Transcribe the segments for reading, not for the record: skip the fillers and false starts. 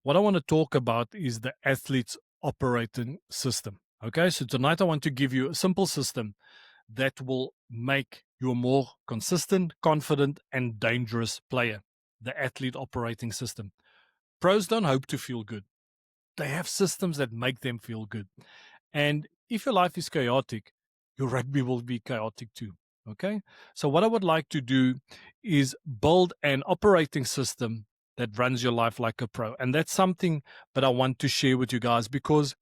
what I want to talk about is the athlete's operating system. Okay, so tonight I want to give you a simple system that will make you a more consistent, confident, and dangerous player. The athlete operating system. Pros don't hope to feel good, they have systems that make them feel good. And if your life is chaotic, your rugby will be chaotic too. Okay. So, what I would like to do is build an operating system that runs your life like a pro. And that's something that I want to share with you guys because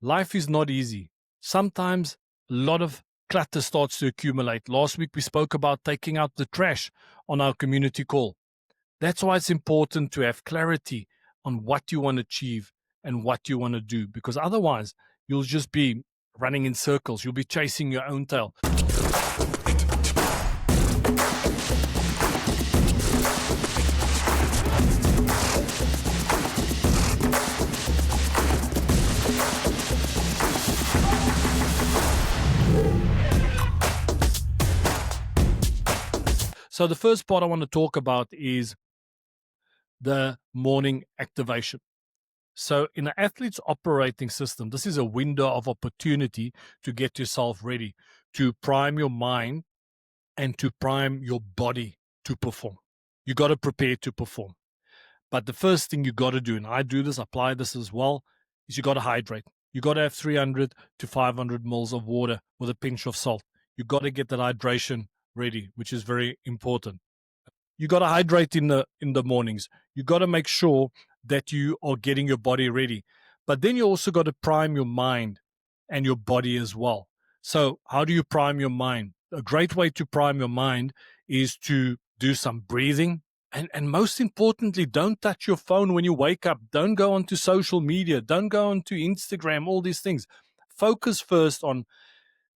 life is not easy. Sometimes a lot of clutter starts to accumulate. Last week, we spoke about taking out the trash on our community call. That's why it's important to have clarity on what you want to achieve and what you want to do, because otherwise you'll just be running in circles. You'll be chasing your own tail. So the first part I want to talk about is the morning activation. So in an athlete's operating system, this is a window of opportunity to get yourself ready, to prime your mind and to prime your body to perform. You got to prepare to perform. But the first thing you got to do, and I do this, apply this as well, is you got to hydrate. You got to have 300 to 500 mils of water with a pinch of salt. You got to get that hydration ready, which is very important. You got to hydrate in the mornings. You got to make sure that you are getting your body ready. But then you also got to prime your mind and your body as well. So how do you prime your mind? A great way to prime your mind is to do some breathing. And most importantly, don't touch your phone when you wake up. Don't go onto social media. Don't go onto Instagram, all these things. Focus first on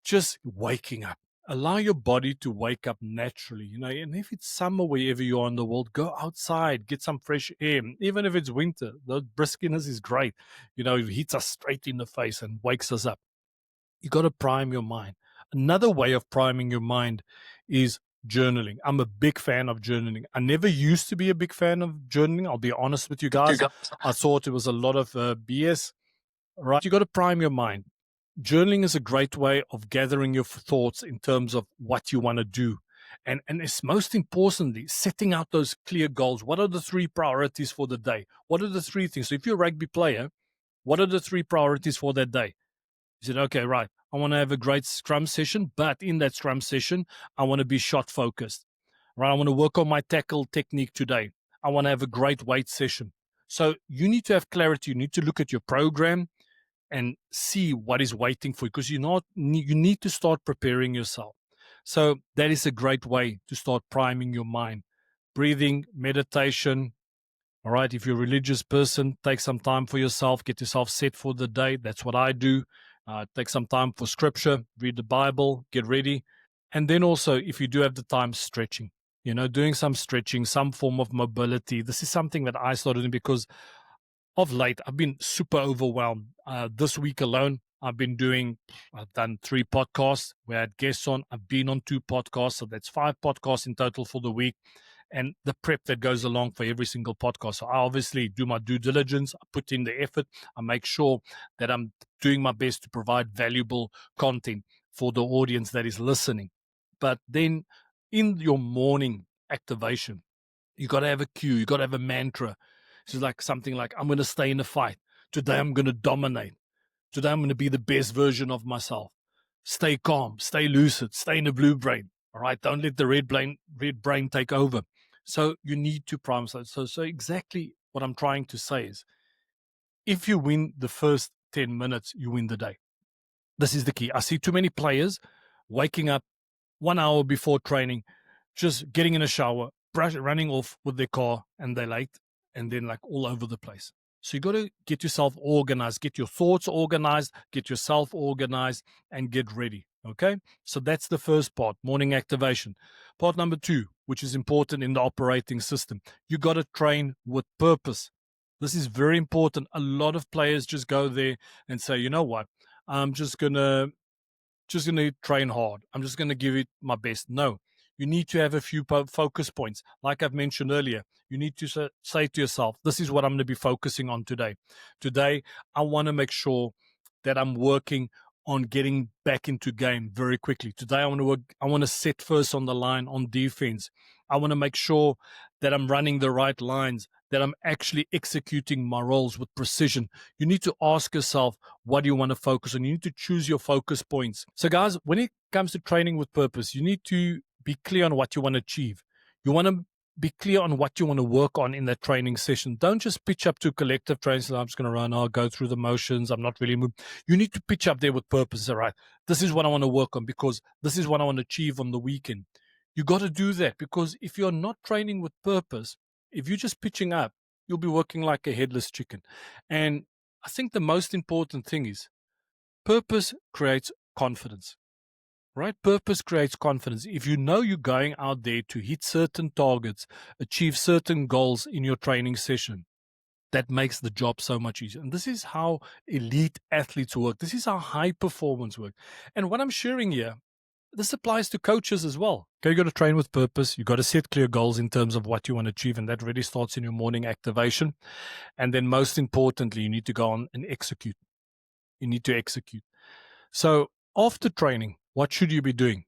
just waking up. Allow your body to wake up naturally, and if it's summer wherever you are in the world, go outside, get some fresh air. Even if it's winter, the briskiness is great. It hits us straight in the face and wakes us up. You got to prime your mind. Another way of priming your mind is journaling. I'm a big fan of journaling. I never used to be a big fan of journaling. I'll be honest with you guys. I thought it was a lot of BS. Right? You got to prime your mind. Journaling is a great way of gathering your thoughts in terms of what you want to do. And it's most importantly, setting out those clear goals. What are the 3 priorities for the day? What are the 3 things? So if you're a rugby player, what are the 3 priorities for that day? You said, okay, right. I want to have a great scrum session, but in that scrum session, I want to be shot focused. Right? I want to work on my tackle technique today. I want to have a great weight session. So you need to have clarity. You need to look at your program and see what is waiting for you, because you need to start preparing yourself. So that is a great way to start priming your mind. Breathing, meditation. All right. If you're a religious person, take some time for yourself, get yourself set for the day. That's what I do. Take some time for scripture, read the Bible, get ready. And then also, if you do have the time, stretching, doing some stretching, some form of mobility. This is something that I started doing because of late, I've been super overwhelmed. This week alone, I've done 3 podcasts where I had guests on. I've been on 2 podcasts. So that's 5 podcasts in total for the week. And the prep that goes along for every single podcast. So I obviously do my due diligence. I put in the effort. I make sure that I'm doing my best to provide valuable content for the audience that is listening. But then in your morning activation, you got to have a cue. You got to have a mantra. It's like something like, I'm going to stay in a fight. Today, I'm going to dominate. Today, I'm going to be the best version of myself. Stay calm, stay lucid, stay in the blue brain. All right. Don't let the red brain take over. So you need to prime. So exactly what I'm trying to say is, if you win the first 10 minutes, you win the day. This is the key. I see too many players waking up 1 hour before training, just getting in a shower, running off with their car, and they're late, and then like all over the place. So you got to get yourself organized, get your thoughts organized, get yourself organized, and get ready. Okay. So that's the first part, morning activation. Part number 2, which is important in the operating system. You got to train with purpose. This is very important. A lot of players just go there and say, you know what, I'm just gonna train hard. I'm just gonna give it my best. No, You need to have a few focus points. Like I've mentioned earlier, you need to say to yourself, this is what I'm going to be focusing on today. Today, I want to make sure that I'm working on getting back into game very quickly. Today, I want to set first on the line on defense. I want to make sure that I'm running the right lines, that I'm actually executing my roles with precision. You need to ask yourself, what do you want to focus on? You need to choose your focus points. So guys, when it comes to training with purpose, you need to be clear on what you want to achieve. You want to be clear on what you want to work on in that training session. Don't just pitch up to collective trainers. I'm just going to run. I'll go through the motions. I'm not really moving. You need to pitch up there with purpose. All right. This is what I want to work on because this is what I want to achieve on the weekend. You got to do that because if you're not training with purpose, if you're just pitching up, you'll be working like a headless chicken. And I think the most important thing is purpose creates confidence. Right? Purpose creates confidence. If you know you're going out there to hit certain targets, achieve certain goals in your training session, that makes the job so much easier. And this is how elite athletes work. This is how high performance work. And what I'm sharing here, this applies to coaches as well. Okay, you got to train with purpose. You got to set clear goals in terms of what you want to achieve. And that really starts in your morning activation. And then most importantly, you need to go on and execute. You need to execute. So after training, what should you be doing?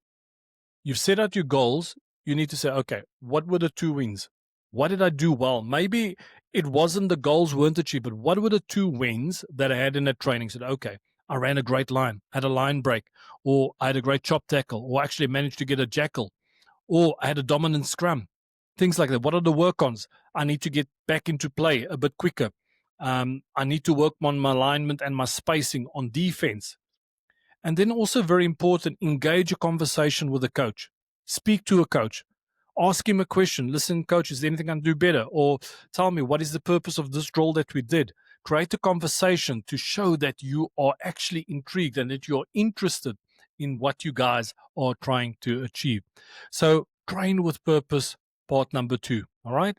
You've set out your goals. You need to say, okay, what were the 2 wins? What did I do well? Maybe it wasn't the goals weren't achieved, but what were the 2 wins that I had in that training? Said, okay, I ran a great line, had a line break, or I had a great chop tackle, or actually managed to get a jackal, or I had a dominant scrum. Things like that. What are the work-ons? I need to get back into play a bit quicker. I need to work on my alignment and my spacing on defense. And then also very important, engage a conversation with a coach. Speak to a coach. Ask him a question. Listen, coach, is there anything I can do better? Or tell me, what is the purpose of this drill that we did? Create a conversation to show that you are actually intrigued and that you're interested in what you guys are trying to achieve. So train with purpose, part number 2. All right.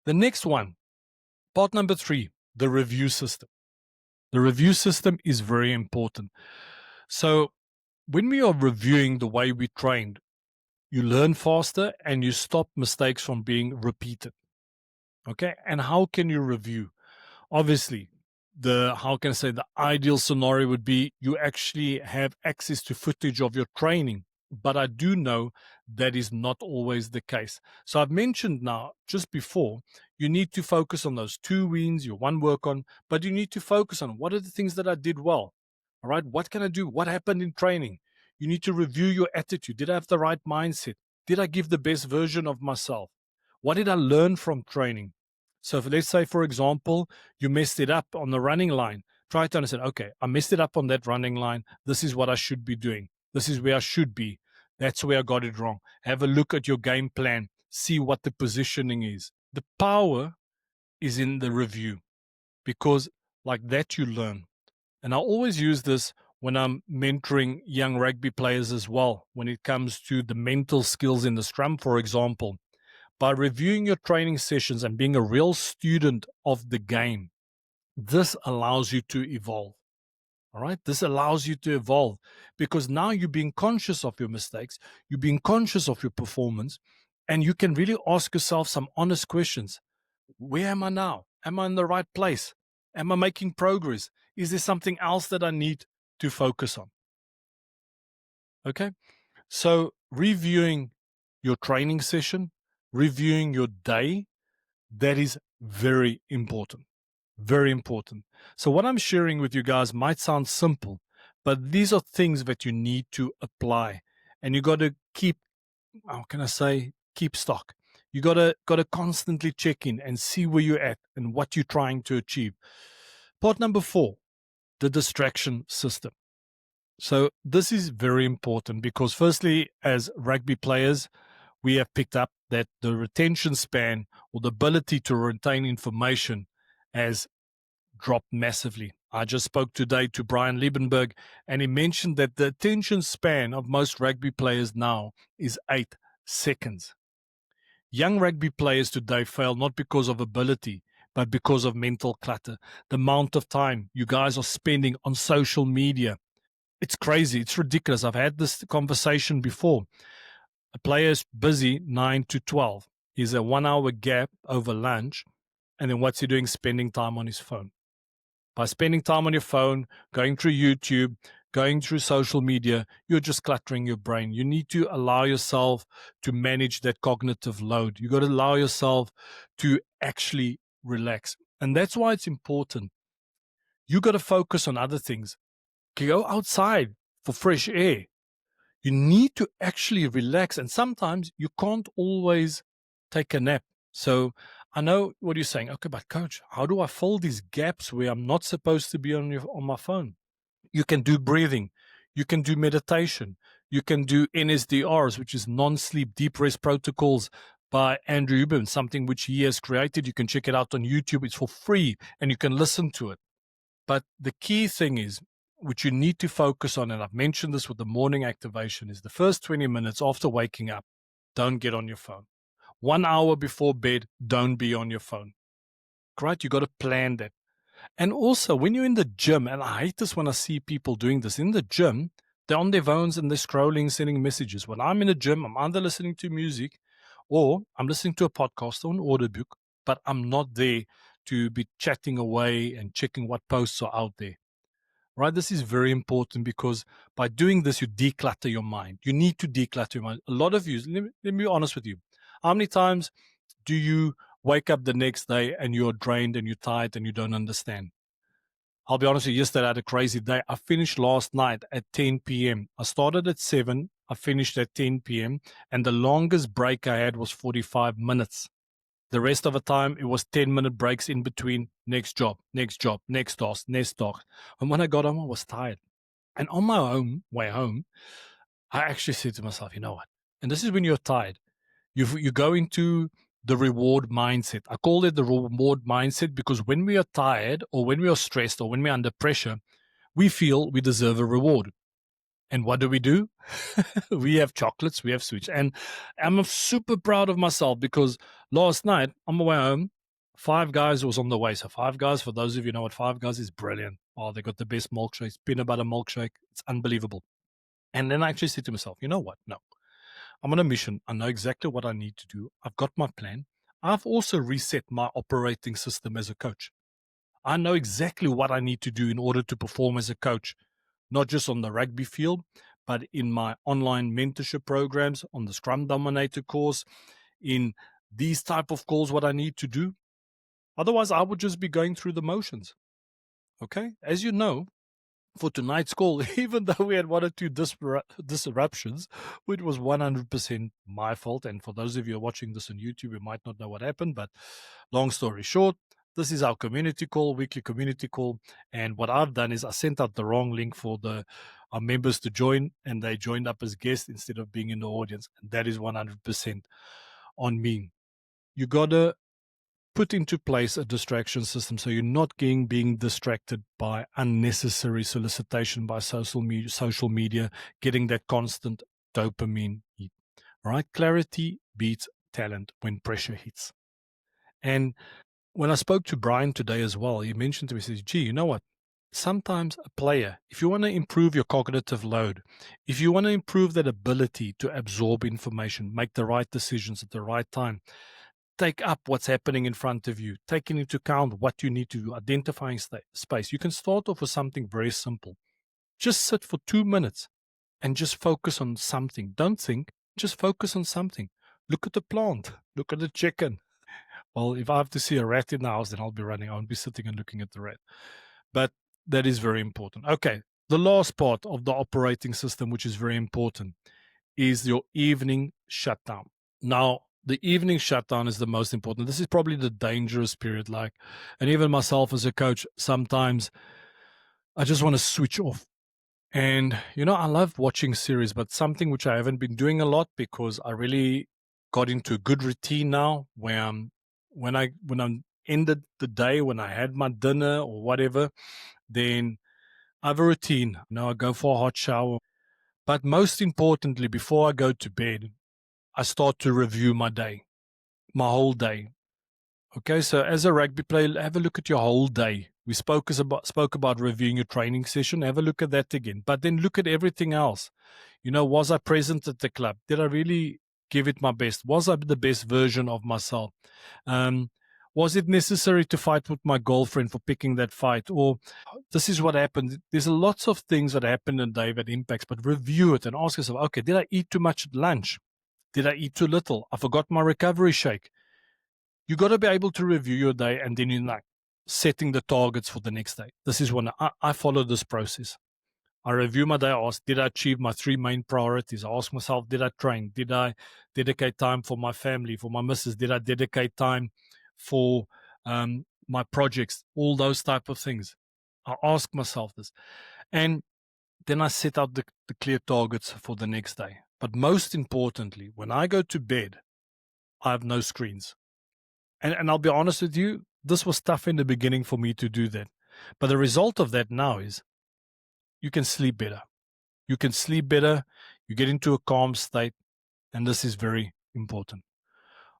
The next one, part number 3, the review system. The review system is very important. So when we are reviewing the way we trained, you learn faster and you stop mistakes from being repeated. Okay. And how can you review? Obviously, the ideal scenario would be you actually have access to footage of your training. But I do know that is not always the case. So I've mentioned now just before, you need to focus on those 2 wins, your 1 work on, but you need to focus on what are the things that I did well. All right. What can I do? What happened in training? You need to review your attitude. Did I have the right mindset? Did I give the best version of myself? What did I learn from training? So if, let's say, for example, you messed it up on the running line, try to understand, okay, I messed it up on that running line. This is what I should be doing. This is where I should be. That's where I got it wrong. Have a look at your game plan. See what the positioning is. The power is in the review because like that you learn. And I always use this when I'm mentoring young rugby players as well, when it comes to the mental skills in the scrum, for example. By reviewing your training sessions and being a real student of the game, this allows you to evolve. All right. This allows you to evolve because now you're being conscious of your mistakes, you're being conscious of your performance, and you can really ask yourself some honest questions. Where am I now? Am I in the right place? Am I making progress? Is there something else that I need to focus on? Okay. So reviewing your training session, reviewing your day, that is very important. Very important. So what I'm sharing with you guys might sound simple, but these are things that you need to apply. And you got to keep, how can I say, keep stock. You got to constantly check in and see where you're at and what you're trying to achieve. Part number 4, the distraction system. So this is very important because firstly, as rugby players, we have picked up that the retention span or the ability to retain information has dropped massively. I just spoke today to Brian Liebenberg, and he mentioned that the attention span of most rugby players now is 8 seconds. Young rugby players today fail not because of ability, but because of mental clutter. The amount of time you guys are spending on social media, it's crazy. It's ridiculous. I've had this conversation before. A player is busy 9 to 12. He's a 1 hour gap over lunch. And then what's he doing? Spending time on his phone. By spending time on your phone, going through YouTube, going through social media, you're just cluttering your brain. You need to allow yourself to manage that cognitive load. You got to allow yourself to actually relax. And that's why it's important. You got to focus on other things. Go outside for fresh air. You need to actually relax. And sometimes you can't always take a nap. So I know what you're saying. Okay, but coach, how do I fill these gaps where I'm not supposed to be on my phone? You can do breathing. You can do meditation. You can do NSDRs, which is non-sleep deep rest protocols by Andrew Huberman, something which he has created. You can check it out on YouTube. It's for free and you can listen to it. But the key thing is, which you need to focus on, and I've mentioned this with the morning activation, is the first 20 minutes after waking up, don't get on your phone. 1 hour before bed, don't be on your phone. Right? You got to plan that. And also, when you're in the gym, and I hate this when I see people doing this, in the gym, they're on their phones and they're scrolling, sending messages. When I'm in the gym, I'm either listening to music or I'm listening to a podcast or an audiobook, but I'm not there to be chatting away and checking what posts are out there. Right? This is very important because by doing this, you declutter your mind. You need to declutter your mind. A lot of you, let me be honest with you. How many times do you wake up the next day and you're drained and you're tired and you don't understand? I'll be honest with you, yesterday I had a crazy day. I finished last night at 10 p.m. I started at 7. I finished at 10 p.m. And the longest break I had was 45 minutes. The rest of the time, it was 10-minute breaks in between next job, next task. And when I got home, I was tired. And on my way home, I actually said to myself, you know what? And this is when you're tired. You go into the reward mindset. I call it the reward mindset because when we are tired or when we are stressed or when we're under pressure, we feel we deserve a reward. And what do? We have chocolates, we have sweets. And I'm super proud of myself because last night on my way home, Five Guys was on the way. So Five Guys, for those of you who know what Five Guys is, brilliant. Oh, they got the best milkshakes, peanut butter milkshake. It's unbelievable. And then I actually said to myself, you know what? No, I'm on a mission. I know exactly what I need to do. I've got my plan. I've also reset my operating system as a coach. I know exactly what I need to do in order to perform as a coach, not just on the rugby field, but in my online mentorship programs, on the Scrum Dominator course, in these type of calls, what I need to do. Otherwise, I would just be going through the motions. Okay? As you know, for tonight's call, even though we had one or two disruptions, which was 100% my fault. And for those of you watching this on YouTube, you might not know what happened, but long story short, this is our community call, weekly community call. And what I've done is I sent out the wrong link for our members to join, and they joined up as guests instead of being in the audience. And that is 100% on me. You got to put into place a distraction system so you're not being distracted by unnecessary solicitation by social media, getting that constant dopamine hit. Right? Clarity beats talent when pressure hits. And when I spoke to Brian today as well, he mentioned to me, he says, gee, you know what? Sometimes a player, if you want to improve your cognitive load, if you want to improve that ability to absorb information, make the right decisions at the right time, take up what's happening in front of you, taking into account what you need to do, identifying space. You can start off with something very simple. Just sit for 2 minutes and just focus on something. Don't think, just focus on something. Look at the plant, look at the chicken. Well, if I have to see a rat in the house, then I'll be running. I won't be sitting and looking at the rat. But that is very important. Okay, the last part of the operating system, which is very important, is your evening shutdown. Now, the evening shutdown is the most important. This is probably the dangerous period. And even myself as a coach, sometimes I just want to switch off. And, I love watching series, but something which I haven't been doing a lot because I really got into a good routine now where when I'm ended the day, when I had my dinner or whatever, then I have a routine. I go for a hot shower. But most importantly, before I go to bed, I start to review my day, my whole day. Okay, so as a rugby player, have a look at your whole day. We spoke about reviewing your training session. Have a look at that again. But then look at everything else. Was I present at the club? Did I really give it my best? Was I the best version of myself? Was it necessary to fight with my girlfriend for picking that fight? Or this is what happened. There's lots of things that happen in a day that impacts, but review it and ask yourself, okay, did I eat too much at lunch? Did I eat too little? I forgot my recovery shake. You got to be able to review your day, and then you're like setting the targets for the next day. This is when I follow this process. I review my day. I ask, did I achieve my 3 main priorities? I ask myself, did I train? Did I dedicate time for my family, for my missus? Did I dedicate time for my projects? All those type of things. I ask myself this. And then I set out the clear targets for the next day. But most importantly, when I go to bed, I have no screens. And I'll be honest with you, this was tough in the beginning for me to do that. But the result of that now is you can sleep better. You can sleep better. You get into a calm state. And this is very important.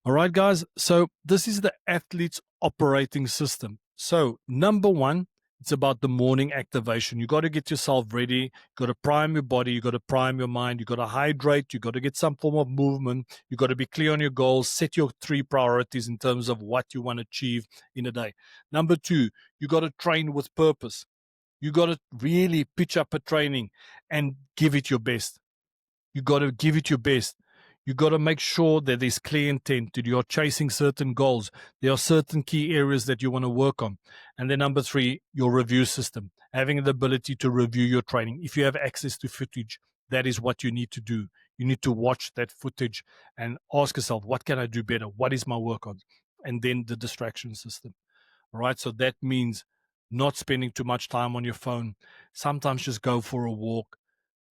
All right, guys. So this is the athlete's operating system. So number one, it's about the morning activation. You got to get yourself ready. You got to prime your body. You got to prime your mind. You got to hydrate. You got to get some form of movement. You got to be clear on your goals. Set your 3 priorities in terms of what you want to achieve in a day. Number 2, you got to train with purpose. You got to really pitch up a training and give it your best. You got to give it your best. You got to make sure that there's clear intent, that you're chasing certain goals. There are certain key areas that you want to work on. And then number 3, your review system, having the ability to review your training. If you have access to footage, that is what you need to do. You need to watch that footage and ask yourself, what can I do better? What is my work on? And then the distraction system. All right. So that means not spending too much time on your phone. Sometimes just go for a walk.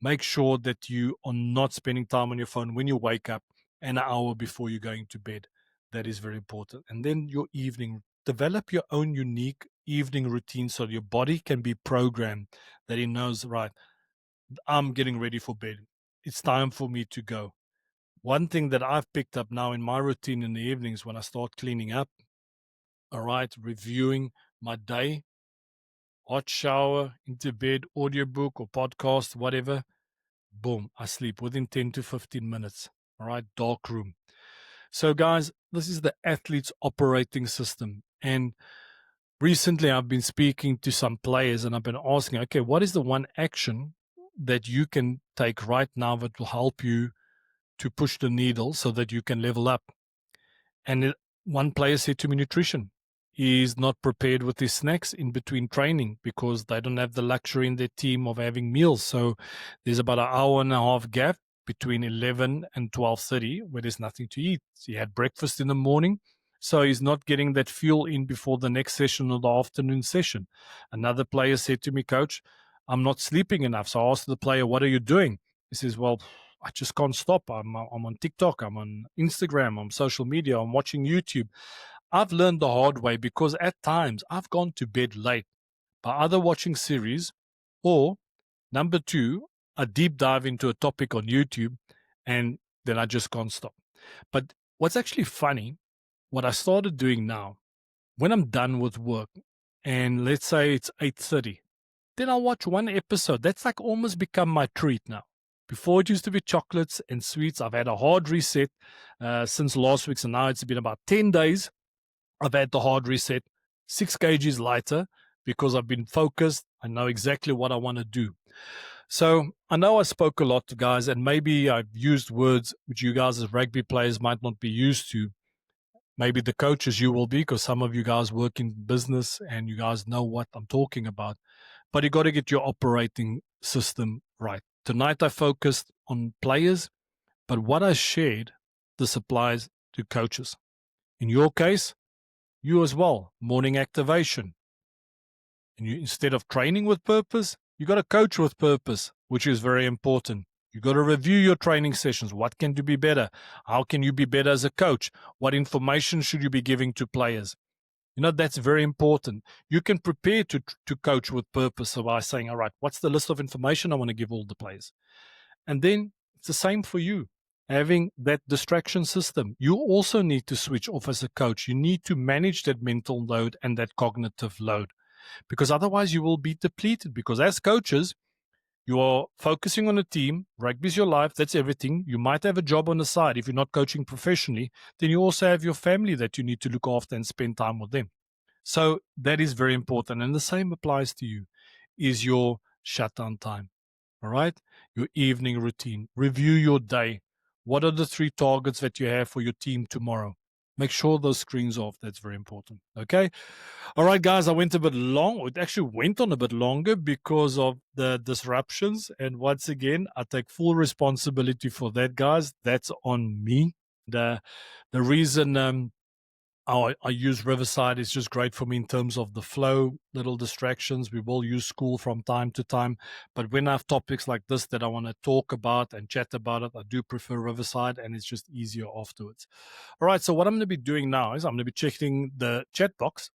Make sure that you are not spending time on your phone when you wake up an hour before you're going to bed. That is very important. And then your evening, develop your own unique evening routine so your body can be programmed that it knows, right, I'm getting ready for bed. It's time for me to go. One thing that I've picked up now in my routine in the evenings when I start cleaning up, all right, reviewing my day, hot shower, into bed, audiobook or podcast, whatever, boom, I sleep within 10 to 15 minutes. All right, dark room. So, guys, this is the athlete's operating system. And recently, I've been speaking to some players and I've been asking, okay, what is the one action that you can take right now that will help you to push the needle so that you can level up? And one player said to me, nutrition. He's not prepared with his snacks in between training because they don't have the luxury in their team of having meals. So there's about an hour and a half gap between 11 and 12:30 where there's nothing to eat. He had breakfast in the morning, so he's not getting that fuel in before the next session or the afternoon session. Another player said to me, coach, I'm not sleeping enough. So I asked the player, what are you doing? He says, well, I just can't stop. I'm on TikTok, I'm on Instagram, I'm on social media, I'm watching YouTube. I've learned the hard way because at times I've gone to bed late by either watching series or, number 2, a deep dive into a topic on YouTube and then I just can't stop. But what's actually funny, what I started doing now, when I'm done with work and let's say it's 8:30, then I'll watch one episode. That's like almost become my treat now. Before it used to be chocolates and sweets. I've had a hard reset since last week. So now it's been about 10 days. I've had the hard reset, 6 kgs lighter because I've been focused. I know exactly what I want to do. So I know I spoke a lot to guys and maybe I've used words which you guys as rugby players might not be used to. Maybe the coaches you will be because some of you guys work in business and you guys know what I'm talking about. But you got to get your operating system right. Tonight I focused on players, but what I shared, this applies to coaches. In your case, you as well, morning activation. And you, instead of training with purpose, you got to coach with purpose, which is very important. You got to review your training sessions. What can you be better? How can you be better as a coach? What information should you be giving to players? That's very important. You can prepare to coach with purpose by saying, all right, what's the list of information I want to give all the players? And then it's the same for you. Having that distraction system, you also need to switch off as a coach. You need to manage that mental load and that cognitive load because otherwise you will be depleted because as coaches, You are focusing on a team. Rugby is your life. That's everything. You might have a job on the side. If you're not coaching professionally, then you also have your family that you need to look after and spend time with them. So that is very important. And the same applies to you, is your shutdown time. All right. Your evening routine. Review your day. What are the 3 targets that you have for your team tomorrow? Make sure those screens off. That's very important. Okay. All right, guys. I went a bit long. It actually went on a bit longer because of the disruptions. And once again, I take full responsibility for that, guys. That's on me. The reason I use Riverside is just great for me in terms of the flow, little distractions. We will use school from time to time. But when I have topics like this that I want to talk about and chat about it, I do prefer Riverside, and it's just easier afterwards. All right, so what I'm going to be doing now is I'm going to be checking the chat box.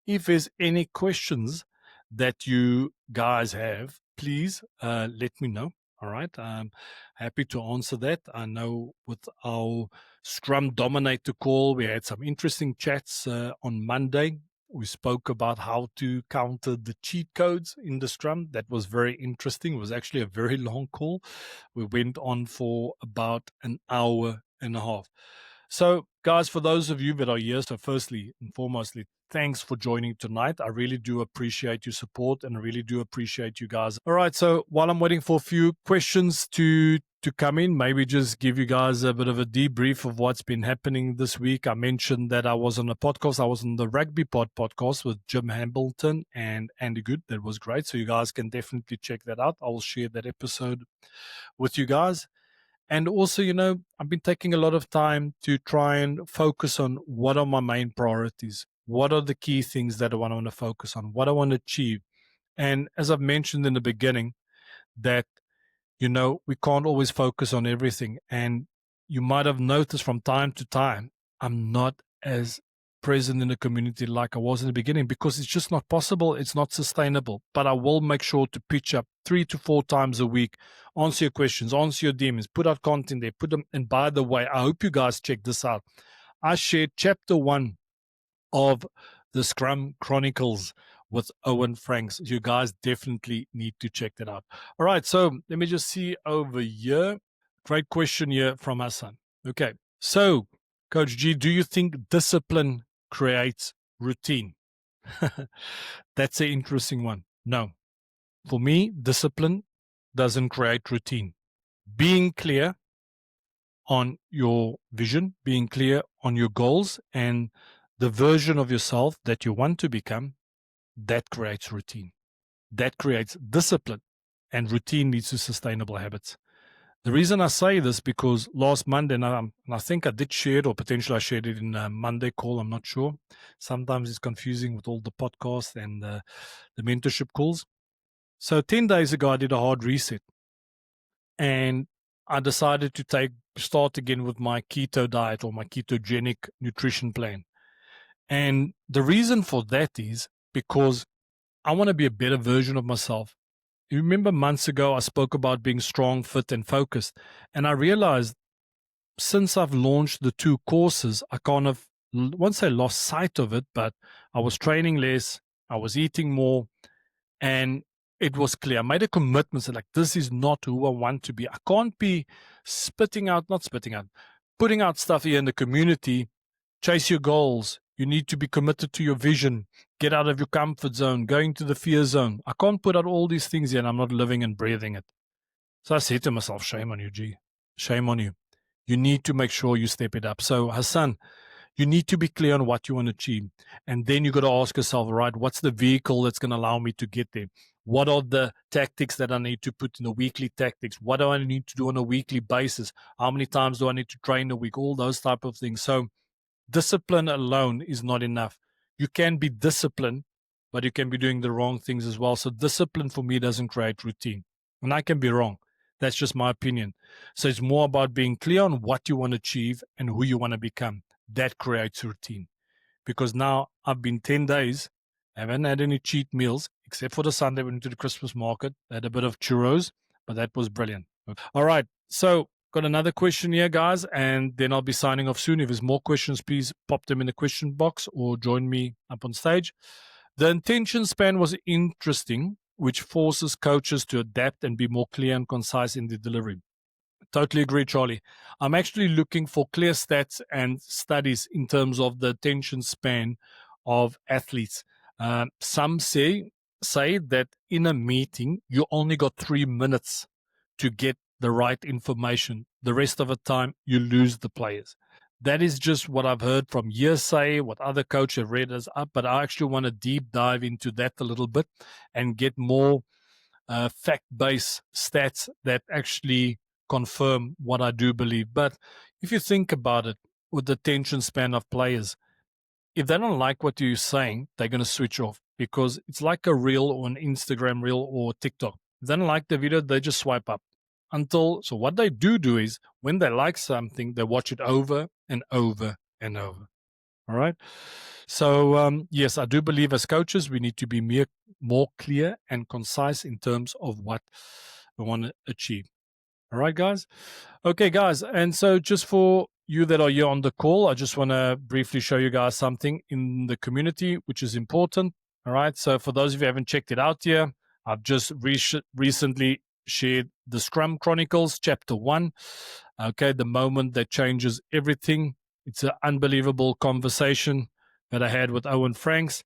If there's any questions that you guys have, please let me know. All right. I'm happy to answer that. I know with our Scrum Dominator call, we had some interesting chats on Monday. We spoke about how to counter the cheat codes in the Scrum. That was very interesting. It was actually a very long call. We went on for about an hour and a half. So, guys, for those of you that are here, so firstly and foremostly, thanks for joining tonight. I really do appreciate your support, and I really do appreciate you guys. All right, so while I'm waiting for a few questions to come in, maybe just give you guys a bit of a debrief of what's been happening this week. I mentioned that I was on a podcast. I was on the Rugby podcast with Jim Hamilton and Andy Good. That was great. So you guys can definitely check that out. I will share that episode with you guys. And also, I've been taking a lot of time to try and focus on what are my main priorities. What are the key things that I want to focus on? What I want to achieve? And as I've mentioned in the beginning, that, we can't always focus on everything. And you might have noticed from time to time, I'm not as present in the community like I was in the beginning, because it's just not possible. It's not sustainable. But I will make sure to pitch up 3 to 4 times a week, answer your questions, answer your demons, put out content there, put them. And by the way, I hope you guys check this out. I shared chapter 1 of the Scrum Chronicles with Owen Franks. You guys definitely need to check that out. All right, so let me just see over here. Great question here from Hassan. Okay, so Coach G, do you think discipline creates routine? That's an interesting one. No. For me, discipline doesn't create routine. Being clear on your vision, being clear on your goals and the version of yourself that you want to become, that creates routine. That creates discipline, and routine leads to sustainable habits. The reason I say this, because last Monday, and I think I did share it, or potentially I shared it in a Monday call, I'm not sure. Sometimes it's confusing with all the podcasts and the mentorship calls. So 10 days ago, I did a hard reset, and I decided to start again with my keto diet, or my ketogenic nutrition plan. And the reason for that is because I want to be a better version of myself. You remember months ago, I spoke about being strong, fit, and focused. And I realized since I've launched the 2 courses, I kind of, once I lost sight of it, but I was training less, I was eating more, and it was clear. I made a commitment, so like, this is not who I want to be. I can't be putting out stuff here in the community. Chase your goals. You need to be committed to your vision. Get out of your comfort zone, going to the fear zone. I can't put out all these things here and I'm not living and breathing it. So I said to myself, shame on you, G. Shame on you. You need to make sure you step it up. So Hassan, you need to be clear on what you want to achieve. And then you got to ask yourself, all right, what's the vehicle that's going to allow me to get there? What are the tactics that I need to put in the weekly tactics? What do I need to do on a weekly basis? How many times do I need to train a week? All those type of things. So discipline alone is not enough. You can be disciplined, but you can be doing the wrong things as well. So discipline for me doesn't create routine. And I can be wrong. That's just my opinion. So it's more about being clear on what you want to achieve and who you want to become. That creates routine. Because now I've been 10 days, I haven't had any cheat meals, except for the Sunday we went to the Christmas market. I had a bit of churros, but that was brilliant. All right. So got another question here, guys, and then I'll be signing off soon. If there's more questions, please pop them in the question box or join me up on stage. The attention span was interesting. which forces coaches to adapt and be more clear and concise in the delivery. Totally agree, Charlie. I'm actually looking for clear stats and studies in terms of the attention span of athletes. Some say that in a meeting you only got 3 minutes to get the right information. The rest of the time you lose the players. That is just what I've heard from hearsay, what other coaches have read us up. But I actually want to deep dive into that a little bit and get more fact-based stats that actually confirm what I do believe. But if you think about it, with the attention span of players, if they don't like what you're saying, they're going to switch off, because it's like a reel or an Instagram reel or TikTok. If they don't like the video, they just swipe up. So what they do is, when they like something, they watch it over and over and over. All right. So, yes, I do believe as coaches, we need to be more clear and concise in terms of what we want to achieve. All right, guys. Okay, guys. And so just for you that are here on the call, I just want to briefly show you guys something in the community, which is important. All right. So for those of you who haven't checked it out yet, I've just recently shared the Scrum Chronicles, Chapter 1. Okay, the moment that changes everything. It's an unbelievable conversation that I had with Owen Franks.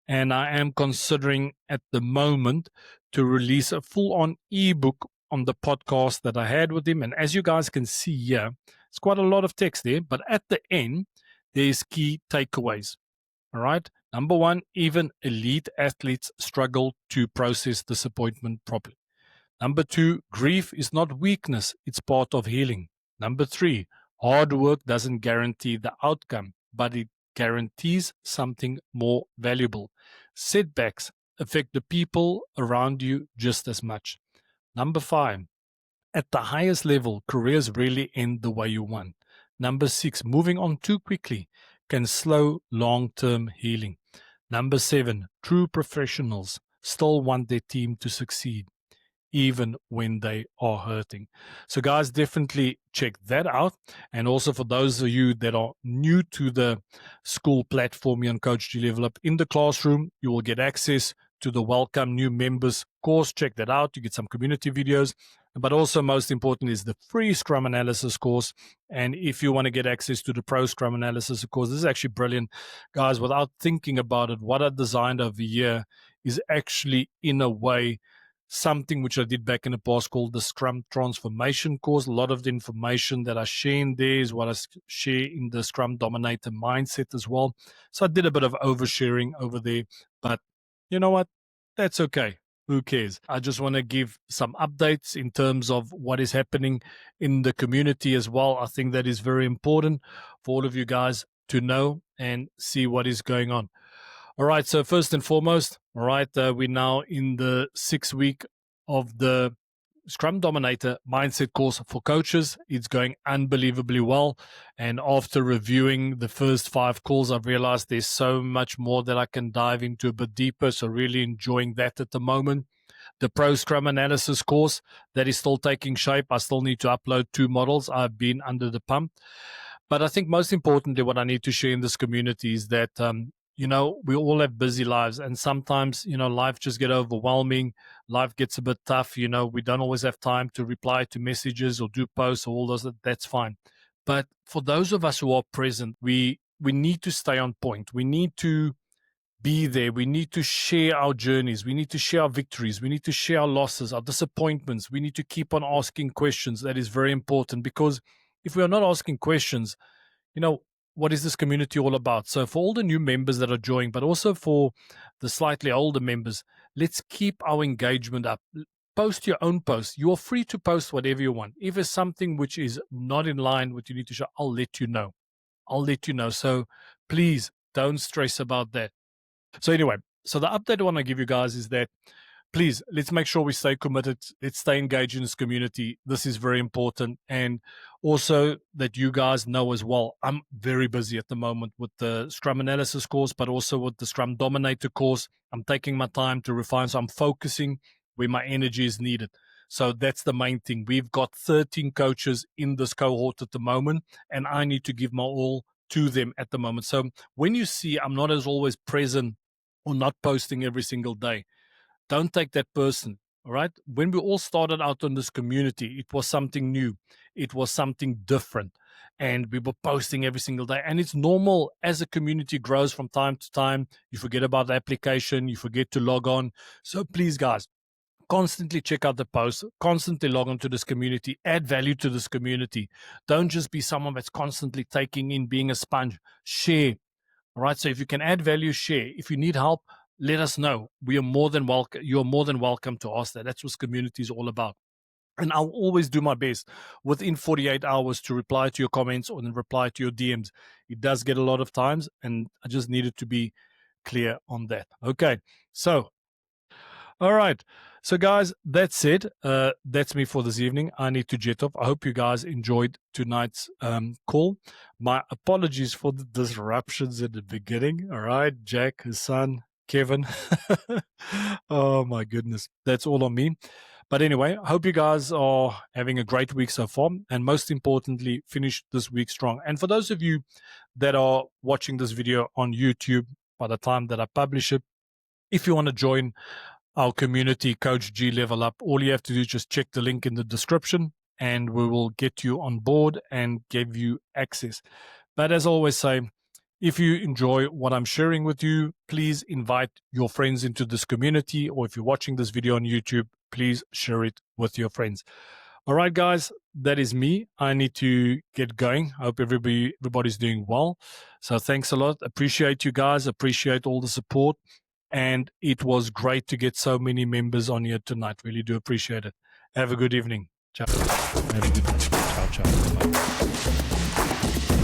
And I am considering at the moment to release a full-on ebook on the podcast that I had with him. And as you guys can see here, it's quite a lot of text there, but at the end, there's key takeaways. All right. Number one, even elite athletes struggle to process disappointment properly. Number two, grief is not weakness, it's part of healing. Number three, hard work doesn't guarantee the outcome, but it guarantees something more valuable. Setbacks affect the people around you just as much. Number five, at the highest level, careers rarely end the way you want. Number six, moving on too quickly can slow long-term healing. Number seven, true professionals still want their team to succeed, even when they are hurting. So guys, definitely check that out. And also for those of you that are new to the school platform here on Coach G Level Up, in the classroom, you will get access to the Welcome New Members course. Check that out. You get some community videos, but also most important is the free Scrum Analysis course. And if you want to get access to the Pro Scrum Analysis course, this is actually brilliant. Guys, without thinking about it, what I designed over here is actually, in a way, something which I did back in the past called the Scrum Transformation course. A lot of the information that I share in there is what I share in the Scrum Dominator mindset as well. So I did a bit of oversharing over there, but you know what? That's okay. Who cares? I just want to give some updates in terms of what is happening in the community as well. I think that is very important for all of you guys to know and see what is going on. All right, so first and foremost, all right, we're now in the 6th week of the Scrum Dominator Mindset course for coaches. It's going unbelievably well. And after reviewing the first 5 calls, I've realized there's so much more that I can dive into a bit deeper. So really enjoying that at the moment. The Pro Scrum Analysis course, that is still taking shape. I still need to upload 2 models. I've been under the pump. But I think most importantly, what I need to share in this community is that, we all have busy lives, and sometimes, life just get overwhelming. Life gets a bit tough. We don't always have time to reply to messages or do posts or all those. That's fine. But for those of us who are present, we need to stay on point. We need to be there. We need to share our journeys. We need to share our victories. We need to share our losses, our disappointments. We need to keep on asking questions. That is very important, because if we are not asking questions, what is this community all about? So for all the new members that are joining, but also for the slightly older members, let's keep our engagement up. Post your own posts. You are free to post whatever you want. If it's something which is not in line with what you need to show, I'll let you know. So please don't stress about that. So anyway, so the update I want to give you guys is that, please, let's make sure we stay committed. Let's stay engaged in this community. This is very important. And also that you guys know as well, I'm very busy at the moment with the Scrum Analysis course, but also with the Scrum Dominator course. I'm taking my time to refine. So I'm focusing where my energy is needed. So that's the main thing. We've got 13 coaches in this cohort at the moment, and I need to give my all to them at the moment. So when you see I'm not as always present or not posting every single day, don't take that person. All right. When we all started out on this community, it was something new. It was something different. And we were posting every single day. And it's normal as a community grows from time to time. You forget about the application, you forget to log on. So please, guys, constantly check out the posts, constantly log on to this community, add value to this community. Don't just be someone that's constantly taking in, being a sponge. Share. All right. So if you can add value, share. If you need help, let us know. We are more than welcome. You're more than welcome to ask that. That's what community is all about. And I'll always do my best within 48 hours to reply to your comments or then reply to your DMs. It does get a lot of times, and I just needed to be clear on that. Okay. So, all right. So, guys, that's it. That's me for this evening. I need to jet off. I hope you guys enjoyed tonight's call. My apologies for the disruptions at the beginning. All right. Jack, his son, Kevin. Oh, my goodness. That's all on me. But anyway, I hope you guys are having a great week so far. And most importantly, finish this week strong. And for those of you that are watching this video on YouTube by the time that I publish it, if you want to join our community, Coach G Level Up, all you have to do is just check the link in the description and we will get you on board and give you access. But as I always say, if you enjoy what I'm sharing with you, please invite your friends into this community, or if you're watching this video on YouTube, please share it with your friends. All right, guys, that is me. I need to get going. I hope everybody's doing well. So thanks a lot. Appreciate you guys. Appreciate all the support. And it was great to get so many members on here tonight. Really do appreciate it. Have a good evening. Ciao. Have a good night. Ciao, ciao. Bye.